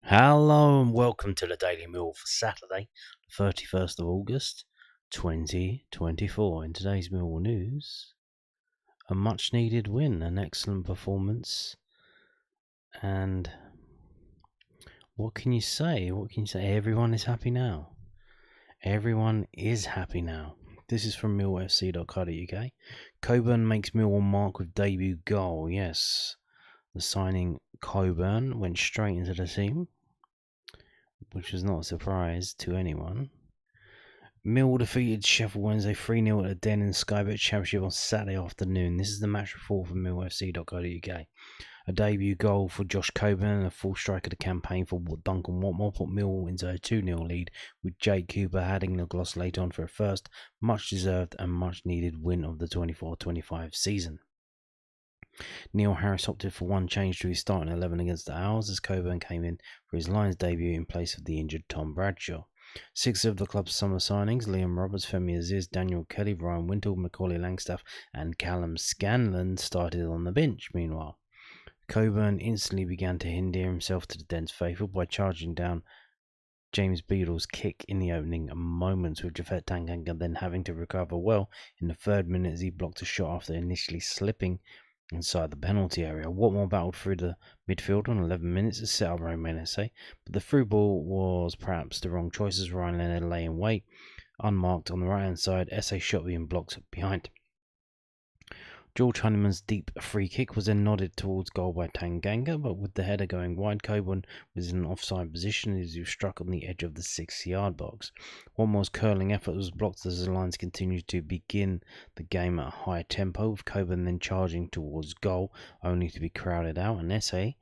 Hello and welcome to the Daily Mill for Saturday, 31st of August 2024. In today's Millwall news, a much needed win, an excellent performance, and what can you say? Everyone is happy now. Everyone is happy now. This is from millfc.co.uk. Coburn makes Millwall mark with debut goal. Yes, the signing Coburn went straight into the team, which was not a surprise to anyone. Mill defeated Sheffield Wednesday 3-0 at the Den in Sky Bet Championship on Saturday afternoon. This is the match report from millfc.co.uk. A debut goal for Josh Coburn and a full strike of the campaign for Duncan Watmore put Mill into a 2-0 lead, with Jake Cooper adding the gloss later on for a first, much deserved and much needed win of the 24-25 season. Neil Harris opted for one change to his starting 11 against the Owls as Coburn came in for his Lions debut in place of the injured Tom Bradshaw. Six of the club's summer signings, Liam Roberts, Femi Aziz, Daniel Kelly, Ryan Wintle, Macaulay Langstaff and Callum Scanlon started on the bench. Meanwhile, Coburn instantly began to endear himself to the Dens faithful by charging down James Beadle's kick in the opening moments, with Japhet Tanganga then having to recover well in the third minute as he blocked a shot after initially slipping inside the penalty area. Watmore battled through the midfield on 11 minutes to set up Romain Esse, but the through ball was perhaps the wrong choice as Ryan Leonard lay in wait, unmarked on the right hand side, Esse shot being blocked behind. George Honeyman's deep free kick was then nodded towards goal by Tanganga, but with the header going wide, Coburn was in an offside position as he struck on the edge of the 6-yard box. Watmore's curling effort was blocked as the Lions continued to begin the game at a high tempo, with Coburn then charging towards goal, only to be crowded out, and Esse's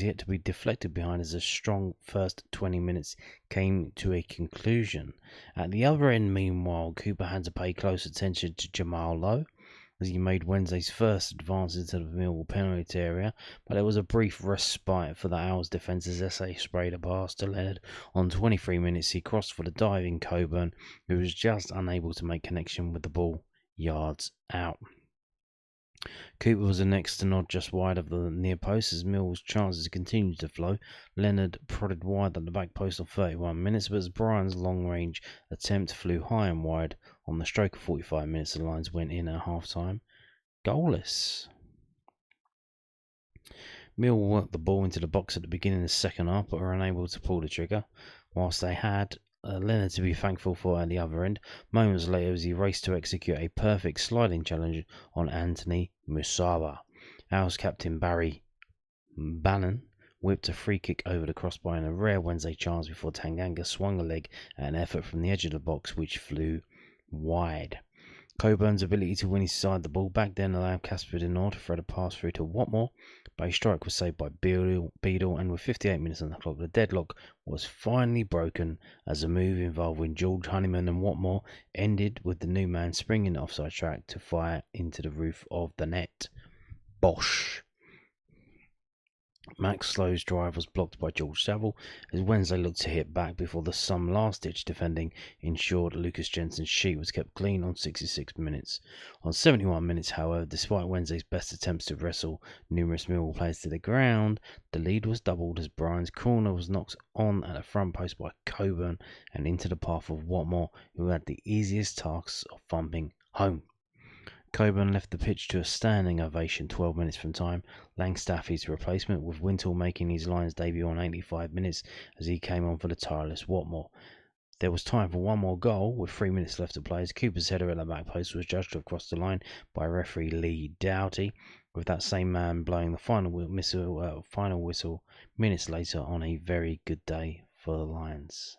hit to be deflected behind as a strong first 20 minutes came to a conclusion. At the other end, meanwhile, Cooper had to pay close attention to Jamal Lowe as he made Wednesday's first advance into the Millwall penalty area, but there was a brief respite for the Owls defence as Esse sprayed a pass to Leonard. On 23 minutes, he crossed for the diving Coburn, who was just unable to make connection with the ball yards out. Cooper was the next to nod just wide of the near post as Mill's chances continued to flow. Leonard prodded wide at the back post on 31 minutes, but as Brian's long-range attempt flew high and wide on the stroke of 45 minutes, the Lions went in at half-time goalless. Mill worked the ball into the box at the beginning of the second half, but were unable to pull the trigger, whilst they had Leonard to be thankful for at the other end. Moments later, as he raced to execute a perfect sliding challenge on Anthony Musaba, Owls captain Barry Bannon whipped a free kick over the crossbar in a rare Wednesday chance before Tanganga swung a leg at an effort from the edge of the box, which flew wide. Coburn's ability to win his side the ball back then allowed Casper Denor to thread a pass through to Watmore, but a strike was saved by Beadle, and with 58 minutes on the clock, the deadlock was finally broken as a move involving George Honeyman and Watmore ended with the new man springing the offside track to fire into the roof of the net. Bosh! Max Slow's drive was blocked by George Saville as Wednesday looked to hit back before some last-ditch defending ensured Lucas Jensen's sheet was kept clean on 66 minutes. On 71 minutes, however, despite Wednesday's best attempts to wrestle numerous Millwall players to the ground, the lead was doubled as Brian's corner was knocked on at the front post by Coburn and into the path of Watmore, who had the easiest task of thumping home. Coburn left the pitch to a standing ovation 12 minutes from time. Langstaff his replacement, with Wintle making his Lions debut on 85 minutes as he came on for the tireless Watmore. There was time for one more goal with 3 minutes left to play as Cooper's header at the back post was judged to have crossed the line by referee Lee Doughty, with that same man blowing the final whistle minutes later on a very good day for the Lions.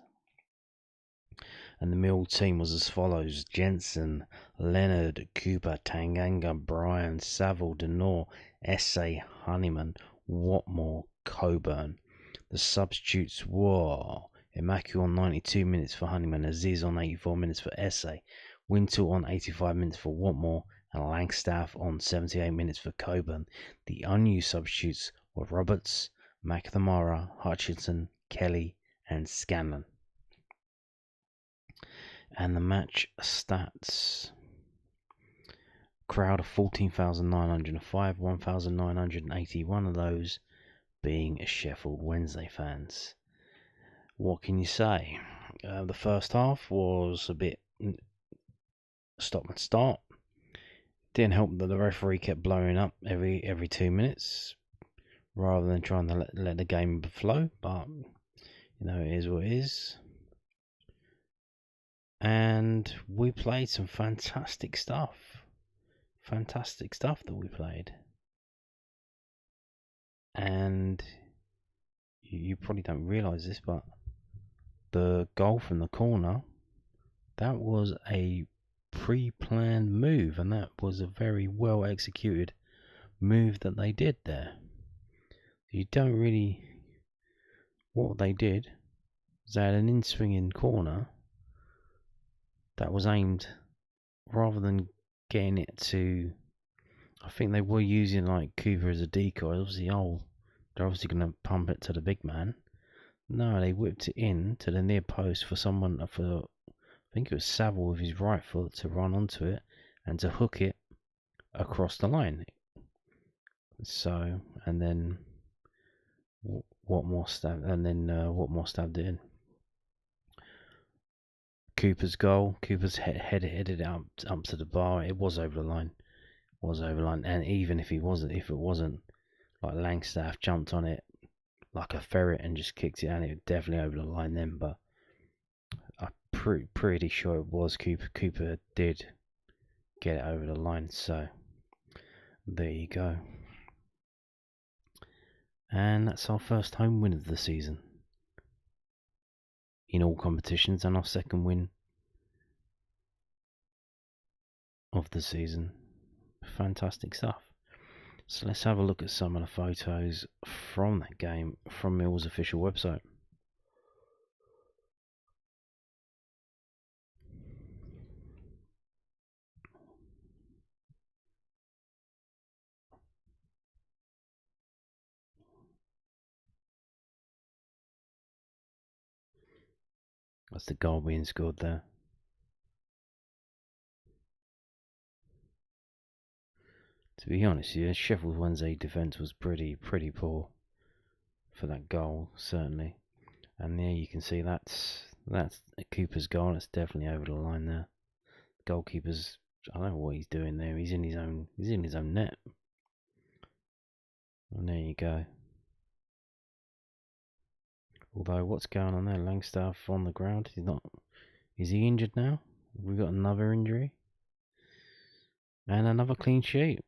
And the Mill team was as follows: Jensen, Leonard, Cooper, Tanganga, Bryan, Saville, Denor, Esse, Honeyman, Watmore, Coburn. The substitutes were Emaku on 92 minutes for Honeyman, Aziz on 84 minutes for Esse, Wintle on 85 minutes for Watmore, and Langstaff on 78 minutes for Coburn. The unused substitutes were Roberts, McNamara, Hutchinson, Kelly, and Scanlon. And the match stats: crowd of 14,905, 1,981 of those being Sheffield Wednesday fans. What can you say? The first half was a bit stop and start. Didn't help that the referee kept blowing up every 2 minutes rather than trying to let the game flow, but it is what it is. And we played some fantastic stuff that we played. And you probably don't realise this, but the goal from the corner, that was a pre-planned move, and that was a very well executed move that they did there. You don't really... What they did was they had an in-swinging corner that was aimed, rather than getting it to... I think they were using Cooper as a decoy. They're obviously going to pump it to the big man. No, they whipped it in to the near post for someone, I think it was Saville with his right foot, to run onto it and to hook it across the line. So, and then Watmore stabbed it in. Cooper's goal. Cooper's headed it up to the bar. It was over the line. And even if it wasn't, Langstaff jumped on it like a ferret and just kicked it, and it was definitely over the line then. But I'm pretty sure it was Cooper. Cooper did get it over the line. So there you go. And that's our first home win of the season in all competitions, and our second win of the season. Fantastic stuff. So let's have a look at some of the photos from that game from Millwall's official website. That's the goal being scored there. To be honest, yeah, Sheffield Wednesday defence was pretty poor for that goal, certainly. And there you can see that's Cooper's goal. It's definitely over the line there. Goalkeeper's, I don't know what he's doing there. He's in his own net. And there you go. Although, what's going on there? Langstaff on the ground. Is he injured now? We've got another injury. And another clean sheet.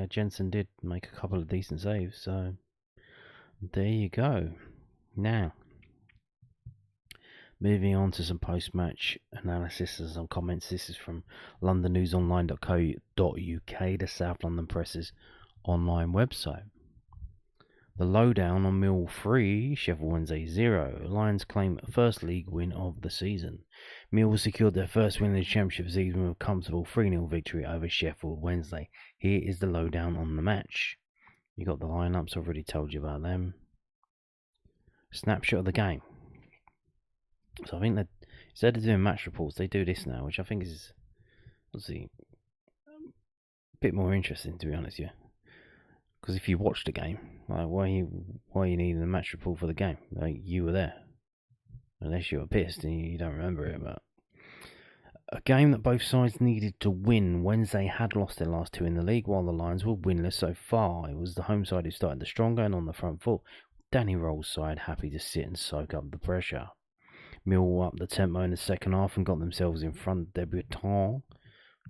Jensen did make a couple of decent saves, so there you go. Now, moving on to some post-match analysis and some comments. This is from londonnewsonline.co.uk, the South London Press's online website. The lowdown on Mill 3, Sheffield Wednesday 0. Lions claim first league win of the season. Mill secured their first win in the Championship season with a comfortable 3-0 victory over Sheffield Wednesday. Here is the lowdown on the match. You got the lineups, I've already told you about them. Snapshot of the game. So I think that instead of doing match reports, they do this now, which I think is obviously a bit more interesting, to be honest with you. Because if you watch the game, why are you needing a match report for the game? You were there, unless you were pissed and you don't remember it. But a game that both sides needed to win. Wednesday had lost their last two in the league, while the Lions were winless so far. It was the home side who started the stronger and on the front foot. Danny Roll's side happy to sit and soak up the pressure. Millwall upped the tempo in the second half and got themselves in front. Debutant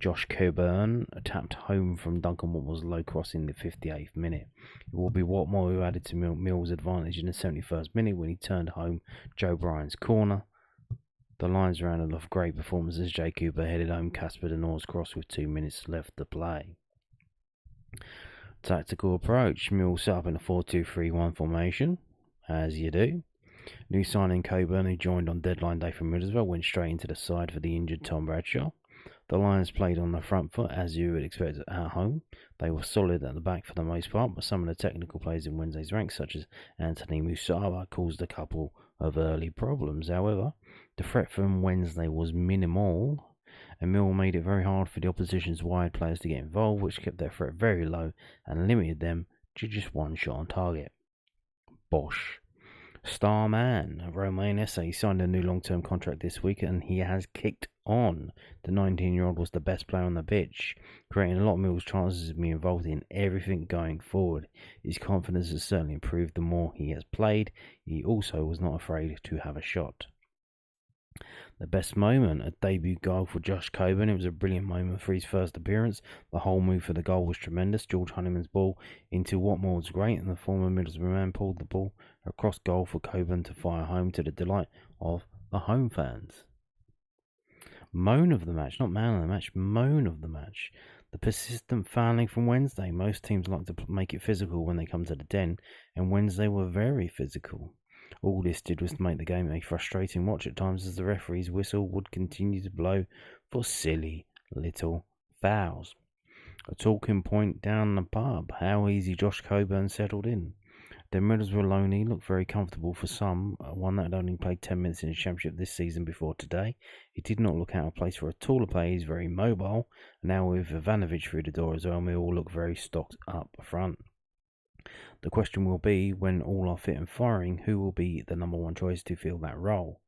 Josh Coburn tapped home from Duncan Watmore's low cross in the 58th minute. It will be Watmore who added to Mill's advantage in the 71st minute when he turned home Joe Bryan's corner. The Lions rounded off great performances. Jay Cooper headed home Casper Denor's cross with 2 minutes left to play. Tactical approach. Mill set up in a 4-2-3-1 formation, as you do. New signing Coburn, who joined on deadline day from Middlesbrough, went straight into the side for the injured Tom Bradshaw. The Lions played on the front foot, as you would expect at home. They were solid at the back for the most part, but some of the technical players in Wednesday's ranks, such as Anthony Musaba, caused a couple of early problems. However, the threat from Wednesday was minimal, and Mill made it very hard for the opposition's wide players to get involved, which kept their threat very low and limited them just one shot on target. Bosh. Star man, Romain Esse signed a new long-term contract this week and he has kicked on. The 19-year-old was the best player on the pitch, creating a lot of Mill's chances of being involved in everything going forward. His confidence has certainly improved the more he has played. He also was not afraid to have a shot. The best moment, a debut goal for Josh Coburn. It was a brilliant moment for his first appearance. The whole move for the goal was tremendous. George Honeyman's ball into Watmore was great, and the former Middlesbrough man pulled the ball across goal for Coburn to fire home to the delight of the home fans. Moan of the match, not man of the match, moan of the match. The persistent fouling from Wednesday. Most teams like to make it physical when they come to the Den, and Wednesday were very physical. All this did was to make the game a frustrating watch at times as the referee's whistle would continue to blow for silly little fouls. A talking point down the pub, how easy Josh Coburn settled in. The Middlesbrough loanee looked very comfortable for some, one that had only played 10 minutes in the Championship this season before today. He did not look out of place for a taller player, he's very mobile. Now with Ivanovic through the door as well, we all look very stocked up front. The question will be, when all are fit and firing, who will be the number one choice to fill that role?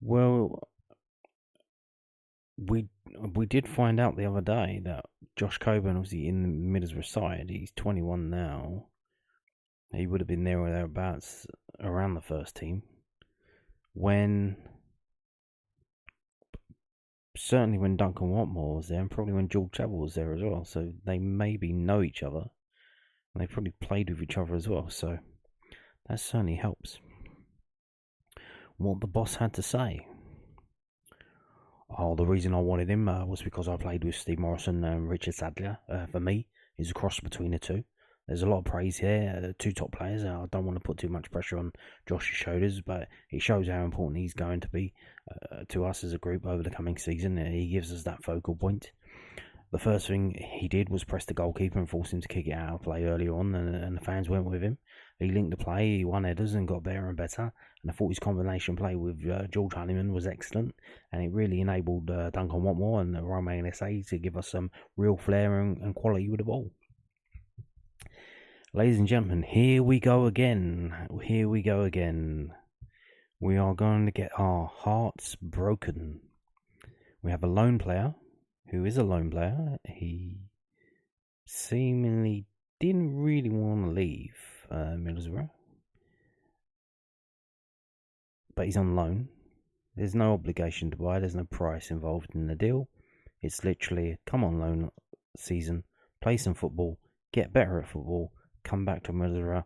Well, we did find out the other day that Josh Coburn was in the Middlesbrough side. He's 21 now. He would have been there or thereabouts around the first team. Certainly when Duncan Watmore was there, and probably when George Chapel was there as well. So they maybe know each other. And they probably played with each other as well, so that certainly helps. What the boss had to say. The reason I wanted him was because I played with Steve Morrison and Richard Sadler. For me, he's a cross between the two. There's a lot of praise here, two top players. I don't want to put too much pressure on Josh's shoulders, but it shows how important he's going to be to us as a group over the coming season. He gives us that focal point. The first thing he did was press the goalkeeper and force him to kick it out of play earlier on, and the fans went with him. He linked the play, he won headers and got better and better, and I thought his combination play with George Honeyman was excellent, and it really enabled Duncan Watmore and Romain Esse to give us some real flair and quality with the ball. Ladies and gentlemen, here we go again. We are going to get our hearts broken. We have a lone player. Who is a lone player. He seemingly didn't really want to leave Middlesbrough, but he's on loan. There's no obligation to buy, there's no price involved in the deal. It's literally a come on loan season, play some football, get better at football, come back to Middlesbrough,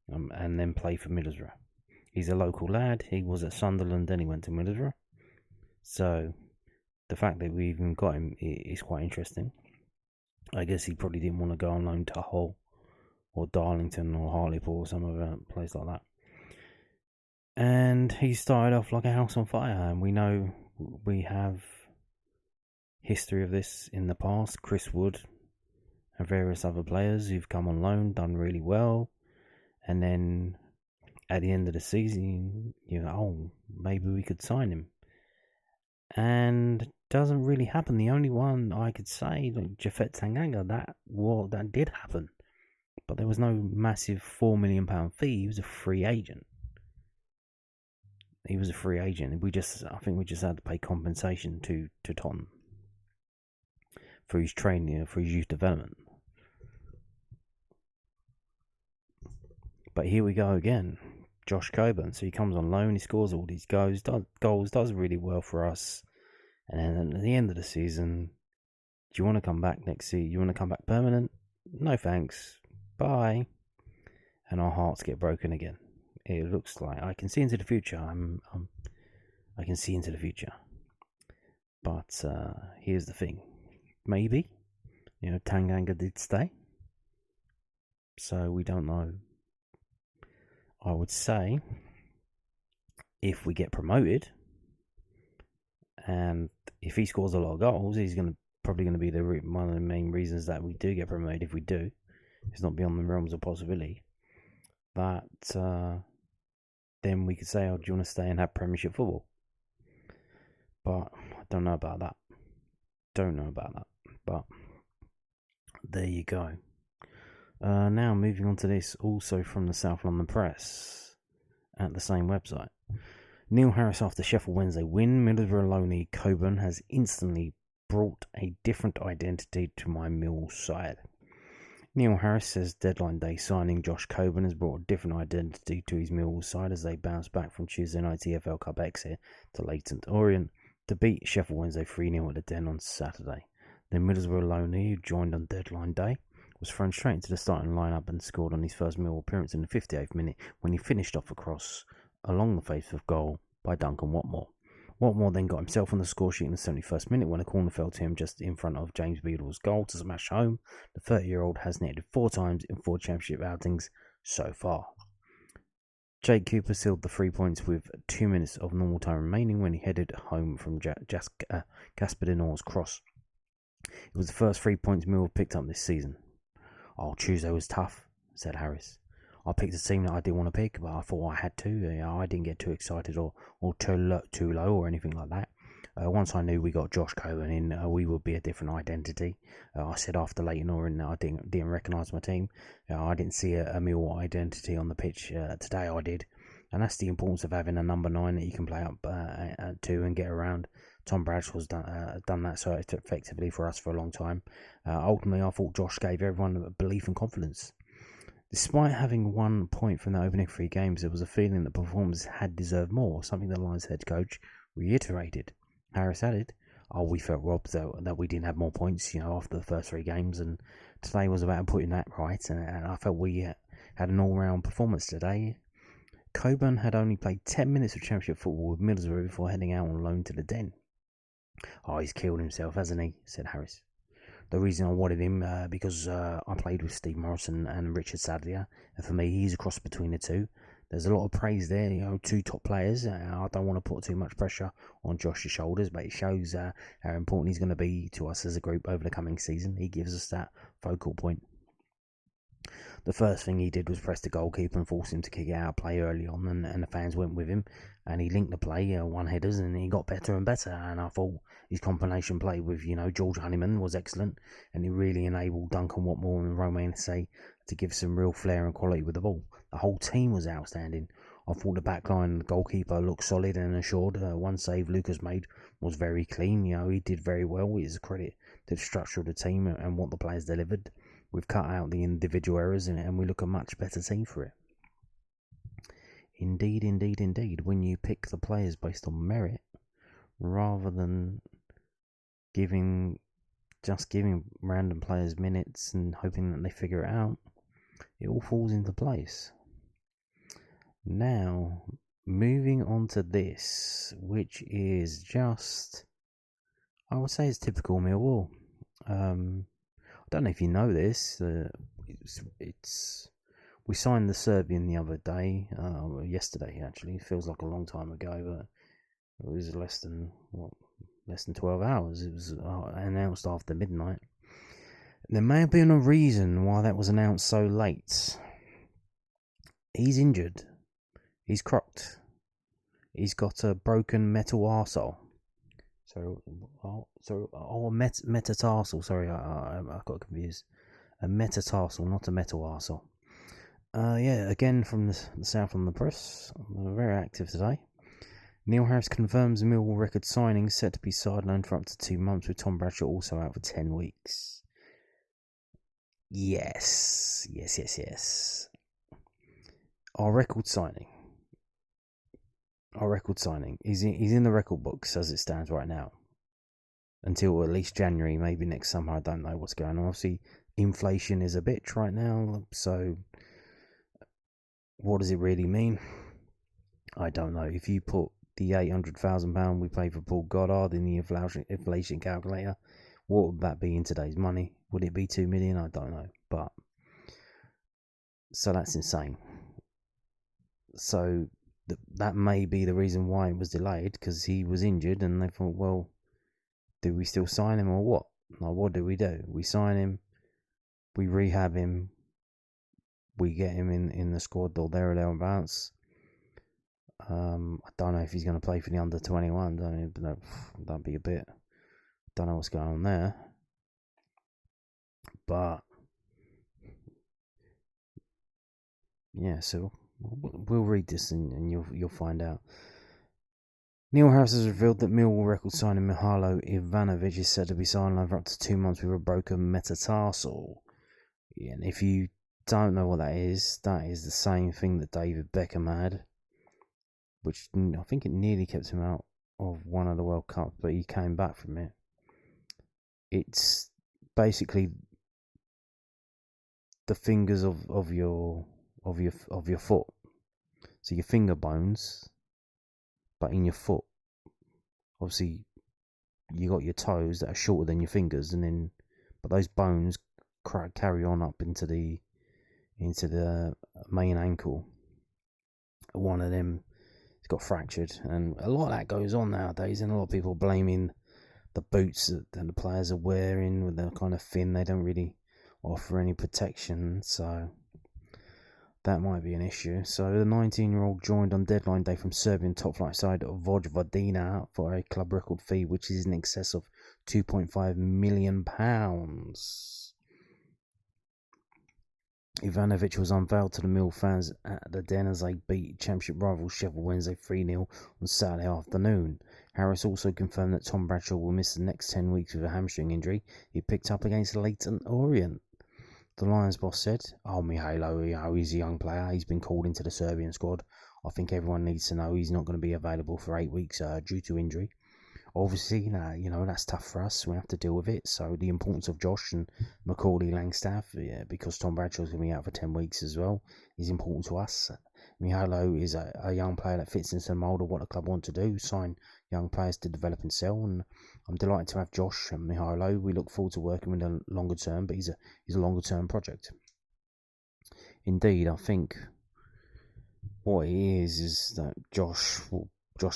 and then play for Middlesbrough. He's a local lad, he was at Sunderland, then he went to Middlesbrough. So the fact that we even got him is quite interesting. I guess he probably didn't want to go on loan to Hull or Darlington or Hartlepool or some other place like that. And he started off like a house on fire, and we know we have history of this in the past. Chris Wood and various other players who've come on loan, done really well, and then at the end of the season, maybe we could sign him. And doesn't really happen. The only one I could say, like Japhet Tanganga, that did happen, but there was no massive £4 million fee. He was a free agent. I think we just had to pay compensation to Tottenham for his training, for his youth development. But here we go again. Josh Coburn. So he comes on loan, he scores all these goals, does really well for us. And then at the end of the season, do you want to come back next season? You want to come back permanent? No thanks. Bye. And our hearts get broken again. It looks like I can see into the future. I can see into the future. But here's the thing. Maybe, Tanganga did stay. So we don't know. I would say if we get promoted, and if he scores a lot of goals, he's probably going to be one of the main reasons that we do get promoted. If we do, it's not beyond the realms of possibility. That then we could say, do you want to stay and have Premiership football? But I don't know about that. But there you go. Now moving on to this, also from the South London Press at the same website. Neil Harris after Sheffield Wednesday win. Middlesbrough loanee Coburn has instantly brought a different identity to my Mill side. Neil Harris says deadline day signing Josh Coburn has brought a different identity to his Millwall side as they bounce back from Tuesday night's EFL Cup exit to Leyton Orient to beat Sheffield Wednesday 3-0 at the Den on Saturday. The Middlesbrough loanee, who joined on deadline day, was thrown straight into the starting lineup and scored on his first Millwall appearance in the 58th minute when he finished off a cross along the face of goal by Duncan Watmore. Watmore then got himself on the score sheet in the 71st minute when a corner fell to him just in front of James Beadle's goal to smash home. The 30-year-old has netted 4 times in 4 championship outings so far. Jake Cooper sealed the 3 points with 2 minutes of normal time remaining when he headed home from Casper De Nor's cross. It was the first 3 points Mill picked up this season. Oh, Tuesday was tough, said Harris. I picked a team that I didn't want to pick, but I thought I had to. I didn't get too excited or too low or anything like that. Once I knew we got Josh Coburn in, we would be a different identity. I said after Leyton Orient that I didn't recognise my team. I didn't see a Millwall identity on the pitch. Today I did. And that's the importance of having a number 9 that you can play up to and get around. Tom Bradshaw's done that so effectively for us for a long time. Ultimately, I thought Josh gave everyone belief and confidence. Despite having 1 point from the opening 3 games, there was a feeling that performers had deserved more, something the Lions head coach reiterated. Harris added, we felt robbed that we didn't have more points, after the first 3 games, and today was about putting that right, and I felt we had an all-round performance today. Coburn had only played 10 minutes of championship football with Middlesbrough before heading out on loan to the Den. He's killed himself, hasn't he? Said Harris. The reason I wanted him, because I played with Steve Morrison and Richard Sadlier, and for me, he's a cross between the two. There's a lot of praise there, 2 top players. I don't want to put too much pressure on Josh's shoulders, but it shows how important he's going to be to us as a group over the coming season. He gives us that focal point. The first thing he did was press the goalkeeper and force him to kick it out of play early on, and the fans went with him, and he linked the play, one-headers, and he got better and better, and I thought his combination play with, George Honeyman was excellent, and he really enabled Duncan Watmore and Romain Say to give some real flair and quality with the ball. The whole team was outstanding. I thought the backline and the goalkeeper looked solid and assured. One save Lucas made was very clean. He did very well. It is a credit to the structure of the team and what the players delivered. We've cut out the individual errors and we look a much better team for it. Indeed, indeed, indeed. When you pick the players based on merit rather than giving random players minutes and hoping that they figure it out, it all falls into place. Now, moving on to this, which is just, I would say it's typical Millwall. I don't know if you know this. We signed the Serbian the other day, yesterday actually. It feels like a long time ago, but it was less than 12 hours. It was announced after midnight. There may have been a reason why that was announced so late. He's injured. He's crocked. He's got a broken metal arsehole. Metatarsal. Sorry, I got confused. A metatarsal, not a metal arsehole. Again from the South on the Press. We're very active today. Neil Harris confirms Millwall record signings set to be sidelined for up to 2 months, with Tom Bradshaw also out for 10 weeks. Yes. Our record signing. He's in the record books as it stands right now. Until at least January, maybe next summer. I don't know what's going on. Obviously, inflation is a bitch right now. So, what does it really mean? I don't know. If you put the £800,000 we paid for Paul Goddard in the inflation calculator, what would that be in today's money? Would it be 2 million? I don't know. But so that's insane. So that may be the reason why it was delayed, because he was injured and they thought, well, do we still sign him or what? Like, what do? We sign him, we rehab him, we get him in the squad or there or thereabouts. I don't know if he's going to play for the under 21. That'd be a bit. Don't know what's going on there. But yeah, so we'll read this and you'll find out. Neil Harris has revealed that Millwall record signing Mihajlo Ivanovic is said to be signed for up to 2 months with a broken metatarsal. Yeah, and if you don't know what that is the same thing that David Beckham had, which I think it nearly kept him out of one of the World Cups, but he came back from it. It's basically the fingers of your foot, so your finger bones, but in your foot. Obviously, you got your toes that are shorter than your fingers, but those bones carry on up into the main ankle. One of them got fractured, and a lot of that goes on nowadays, and a lot of people blaming the boots that the players are wearing with the kind of thin. They don't really offer any protection, so that might be an issue. So the 19-year-old joined on deadline day from Serbian top-flight side Vojvodina for a club record fee, which is in excess of £2.5 million. Ivanovic was unveiled to the Mill fans at the Den as they beat Championship rivals Sheffield Wednesday 3-0 on Saturday afternoon. Harris also confirmed that Tom Bradshaw will miss the next 10 weeks with a hamstring injury he picked up against Leyton Orient. The Lions boss said, Mihajlo, he's a young player. He's been called into the Serbian squad. I think everyone needs to know he's not going to be available for 8 weeks due to injury. Obviously, that's tough for us. We have to deal with it. So the importance of Josh and Macaulay Langstaff, because Tom Bradshaw's going to be out for 10 weeks as well, is important to us. Mihajlo is a young player that fits into the mould of what the club want to do, sign young players to develop and sell. And I'm delighted to have Josh and Mihajlo. We look forward to working with him longer term, but he's a longer term project. Indeed, I think what it is that Josh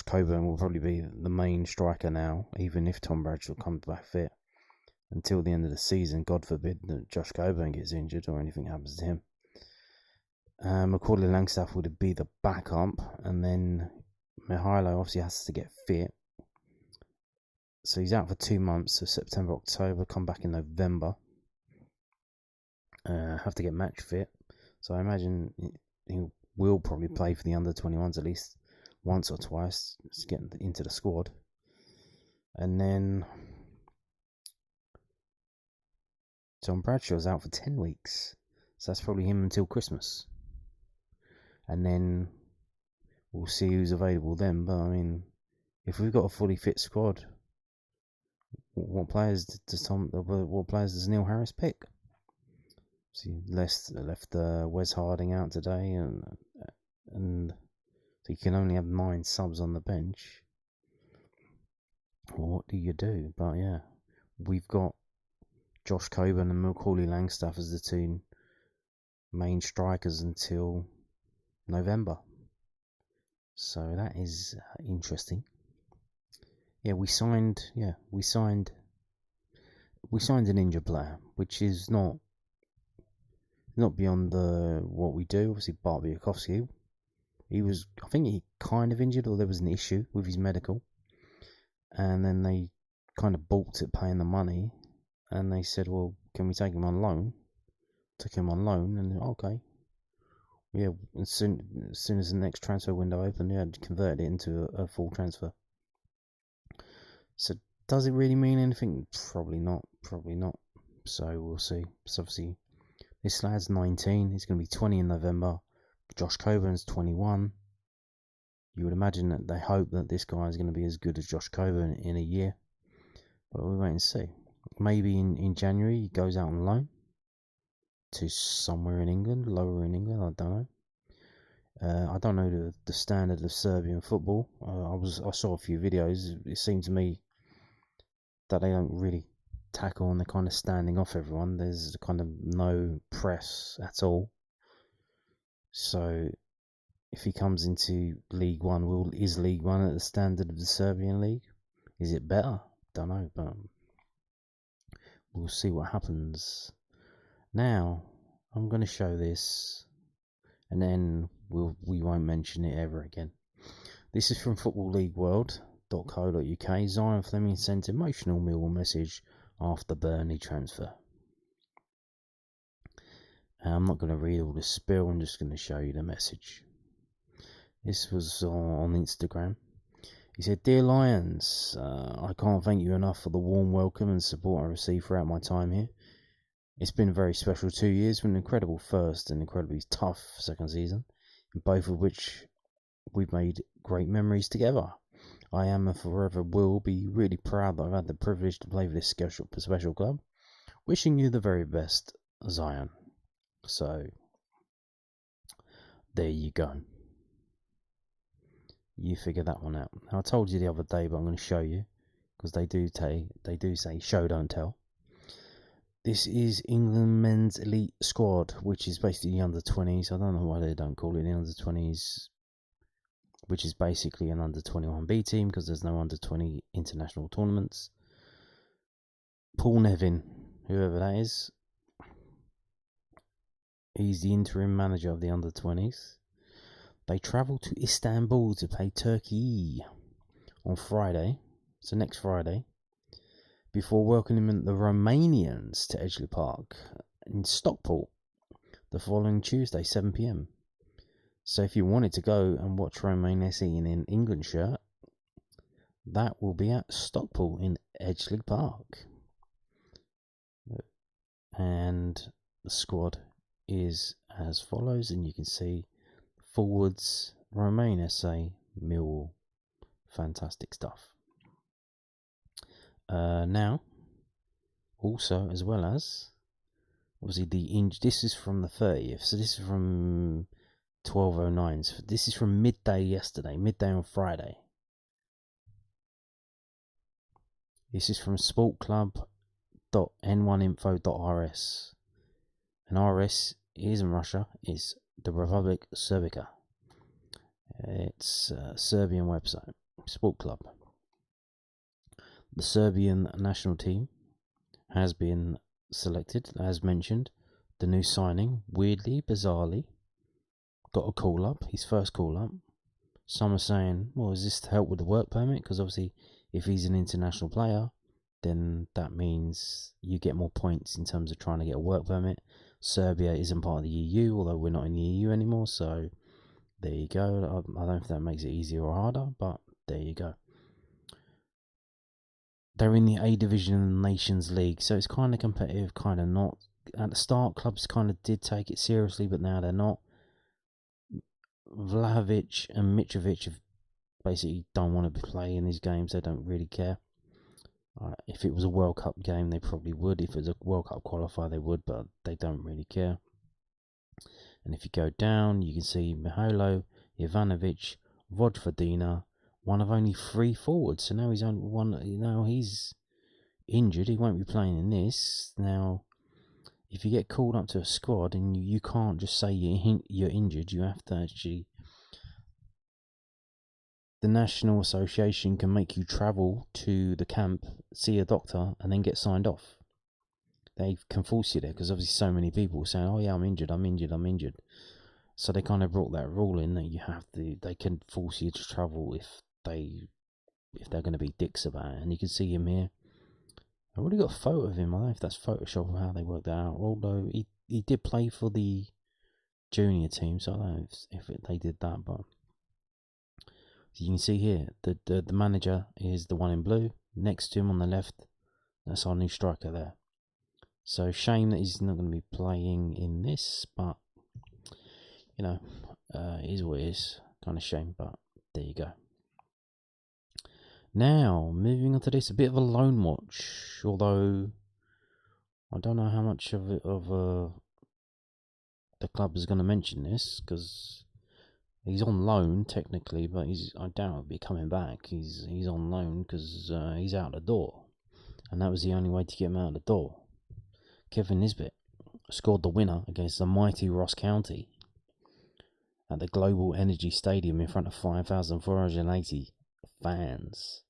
Coburn will probably be the main striker now, even if Tom Bradshaw comes back fit until the end of the season. God forbid that Josh Coburn gets injured or anything happens to him. Macaulay Langstaff would be the backup, and then Mihajlo obviously has to get fit. So he's out for 2 months, so September, October, come back in November. Have to get match fit. So I imagine he will probably play for the under-21s at least once or twice to get into the squad. And then Tom Bradshaw's out for 10 weeks. So that's probably him until Christmas. And then we'll see who's available then. But I mean, if we've got a fully fit squad, what players does Neil Harris pick? So he left Wes Harding out today, and so you can only have 9 subs on the bench. Well, what do you do? But yeah, we've got Josh Coburn and Macaulay Langstaff as the 2 main strikers until November. So that is interesting. Yeah, we signed an injured player, which is not beyond what we do. Obviously, Bart Biakovsky, I think he kind of injured, or there was an issue with his medical, and then they kind of balked at paying the money, and they said, well, can we take him on loan? Took him on loan, and okay. Yeah, as soon as the next transfer window opened, yeah, converted it into a full transfer. So does it really mean anything? Probably not. So we'll see. So obviously, this lad's 19. He's going to be 20 in November. Josh Coburn's 21. You would imagine that they hope that this guy is going to be as good as Josh Coburn in a year. But we'll wait and see. Maybe in January he goes out on loan to somewhere in England, lower in England. I don't know. I don't know the standard of Serbian football. I saw a few videos. It seemed to me that they don't really tackle, and they're kind of standing off everyone. There's kind of no press at all. So if he comes into League One, is League One at the standard of the Serbian league? Is it better? Don't know, but we'll see what happens. Now, I'm going to show this, and then we won't mention it ever again. This is from footballleagueworld.co.uk. Zian Flemmings sent emotional Millwall message after Burnley transfer. I'm not going to read all the spiel, I'm just going to show you the message. This was on Instagram. He said, "Dear Lions, I can't thank you enough for the warm welcome and support I received throughout my time here. It's been a very special 2 years with an incredible first and incredibly tough second season, in both of which we've made great memories together. I am and forever will be really proud that I've had the privilege to play for this special club. Wishing you the very best, Zian." So, there you go. You figure that one out. I told you the other day, but I'm going to show you, because they do say show don't tell. This is England men's elite squad, which is basically the under 20s. I don't know why they don't call it the under 20s, which is basically an under 21B team, because there's no under 20 international tournaments. Paul Nevin, whoever that is, he's the interim manager of the under 20s. They travel to Istanbul to play Turkey on Friday, so next Friday, before welcoming the Romanians to Edgeley Park in Stockport the following Tuesday, 7 p.m. So if you wanted to go and watch Romania in an England shirt, that will be at Stockport in Edgeley Park. And the squad is as follows, and you can see forwards, Romain SA, Millwall. Fantastic stuff. Now, also, as well as, obviously, this is from the 30th, so this is from 12:09. So this is from midday on Friday. This is from sportclub.n1info.rs. And RS isn't Russia, it's the Republic Serbica. It's a Serbian website, Sport Club. The Serbian national team has been selected, as mentioned. The new signing, weirdly, bizarrely, got a call up, his first call up. Some are saying, well, is this to help with the work permit? Because obviously, if he's an international player, then that means you get more points in terms of trying to get a work permit. Serbia isn't part of the EU, although we're not in the EU anymore, so there you go. I don't know if that makes it easier or harder, but there you go. They're in the A Division of the Nations League, so it's kind of competitive, kind of not. At the start, clubs kind of did take it seriously, but now they're not. Vlahovic and Mitrovic have basically don't want to play in these games. They don't really care. If it was a World Cup game, they probably would. If it was a World Cup qualifier, they would, but they don't really care. And if you go down, you can see Mihailo, Ivanovic, Vojvodina, one of only 3 forwards. So now he's only one. Now he's injured. He won't be playing in this. Now, if you get called up to a squad and you can't just say you're injured, you have to actually. The National Association can make you travel to the camp, see a doctor, and then get signed off. They can force you there because obviously so many people saying, "Oh yeah, I'm injured." So they kind of brought that rule in that you have to. They can force you to travel if they're going to be dicks about it. And you can see him here. I've already got a photo of him. I don't know if that's Photoshop or how they worked that out. Although he did play for the junior team, so I don't know if they did that, but. So you can see here, the manager is the one in blue. Next to him on the left, that's our new striker there. So shame that he's not going to be playing in this, but, you know, it is what it is. Kind of shame, but there you go. Now, moving on to this, a bit of a loan watch. Although, I don't know how much of the club is going to mention this, because he's on loan technically, but I doubt he'll be coming back. He's on loan because he's out the door, and that was the only way to get him out the door. Kevin Nisbets scored the winner against the mighty Ross County at the Global Energy Stadium in front of 5,480 fans.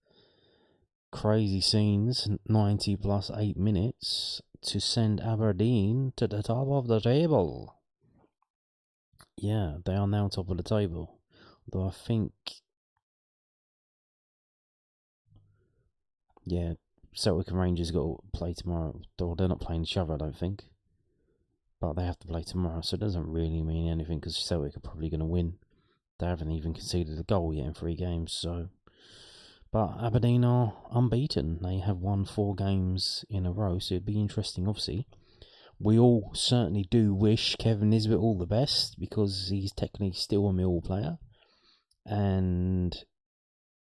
Crazy scenes, 90 plus 8 minutes to send Aberdeen to the top of the table. Yeah, they are now top of the table. Though I think, yeah, Celtic and Rangers got to play tomorrow. Though they're not playing each other, I don't think. but they have to play tomorrow, so it doesn't really mean anything because Celtic are probably going to win. They haven't even conceded a goal yet in 3 games, so. But Aberdeen are unbeaten. They have won 4 games in a row, so it'd be interesting, obviously. We all certainly do wish Kevin Nisbet all the best because he's technically still a Millwall player. And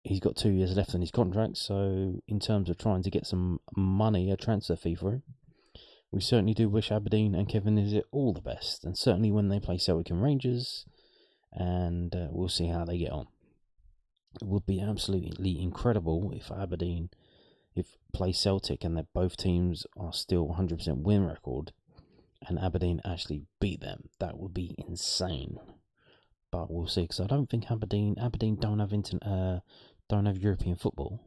he's got 2 years left on his contract, so in terms of trying to get some money, a transfer fee for him, we certainly do wish Aberdeen and Kevin Nisbet all the best. And certainly when they play Celtic and Rangers, and we'll see how they get on. It would be absolutely incredible if Aberdeen play Celtic and that both teams are still 100% win record and Aberdeen actually beat them. That would be insane. But we'll see, because I don't think Aberdeen don't have European football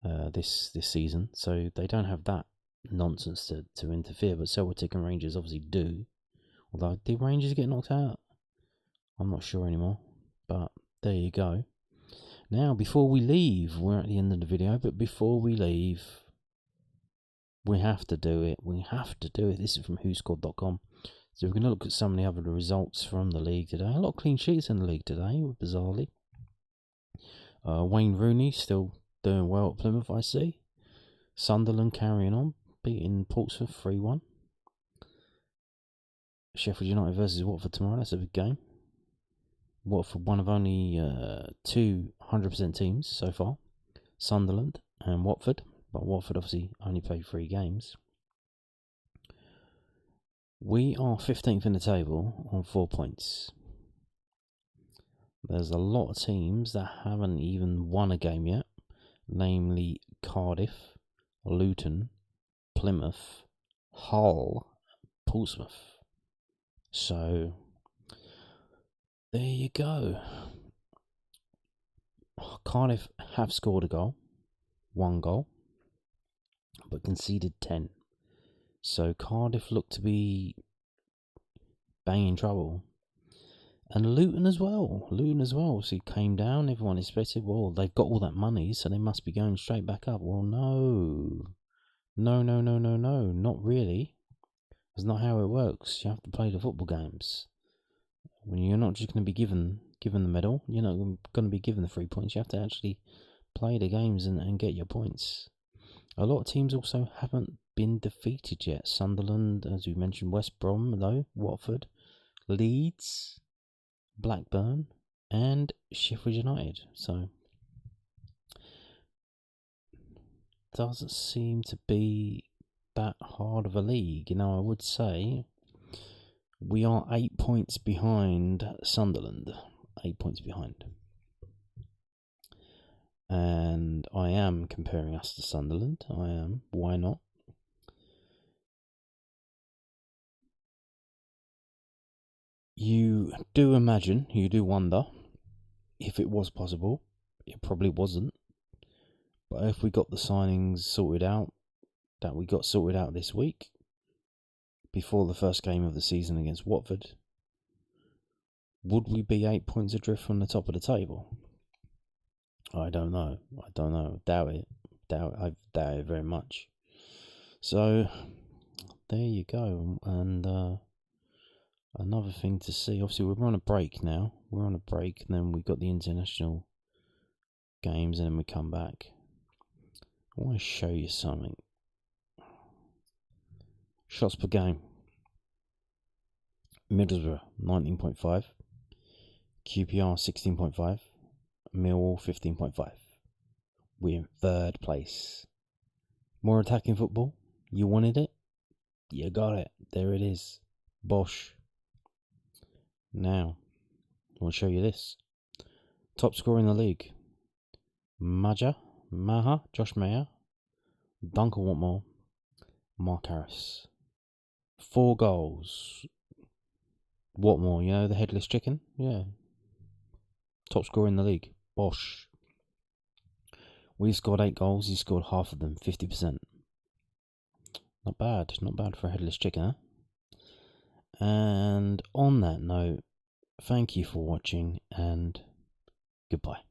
this season, so they don't have that nonsense to interfere. But Celtic and Rangers obviously do. Although, did Rangers get knocked out? I'm not sure anymore. But there you go. Now, before we leave, we're at the end of the video, but before we leave, we have to do it. This is from whoscored.com. So we're going to look at some of the other results from the league today. A lot of clean sheets in the league today, bizarrely. Wayne Rooney still doing well at Plymouth, I see. Sunderland carrying on, beating Portsmouth 3-1. Sheffield United versus Watford tomorrow, that's a big game. Watford, one of only 2 100% teams so far. Sunderland and Watford. But Watford obviously only played 3 games. We are 15th in the table on 4 points. There's a lot of teams that haven't even won a game yet. Namely Cardiff, Luton, Plymouth, Hull, Portsmouth. So there you go. Cardiff have scored a goal. 1 goal. But conceded 10. So Cardiff look to be banging trouble. And Luton as well. So came down. Everyone expected, well, they've got all that money, so they must be going straight back up. Well, no. Not really. That's not how it works. You have to play the football games. When you're not just going to be given the medal, you're not going to be given the 3 points. You have to actually play the games and get your points. A lot of teams also haven't been defeated yet. Sunderland, as we mentioned, West Brom, though, Watford, Leeds, Blackburn, and Sheffield United. So, doesn't seem to be that hard of a league. I would say we are 8 points behind Sunderland. 8 points behind. And I am comparing us to Sunderland. I am. Why not? You do wonder if it was possible. It probably wasn't. But if we got the signings sorted out, that we got sorted out this week, before the first game of the season against Watford, would we be 8 points adrift from the top of the table? I don't know. Doubt it. I doubt it very much. So, there you go. And another thing to see, obviously we're on a break now. And then we've got the international games, and then we come back. I want to show you something. Shots per game. Middlesbrough, 19.5. QPR, 16.5. Millwall, 15.5. We're in 3rd place. More attacking football. You wanted it? You got it. There it is. Bosh. Now, I want to show you this. Top scorer in the league. Josh Maher, Duncan Watmore, Mark Harris. 4 goals. Watmore, the headless chicken? Yeah. Top scorer in the league. Bosh. We've scored 8 goals. He scored half of them, 50%. Not bad. Not bad for a headless chicken, huh? And on that note, thank you for watching, and goodbye.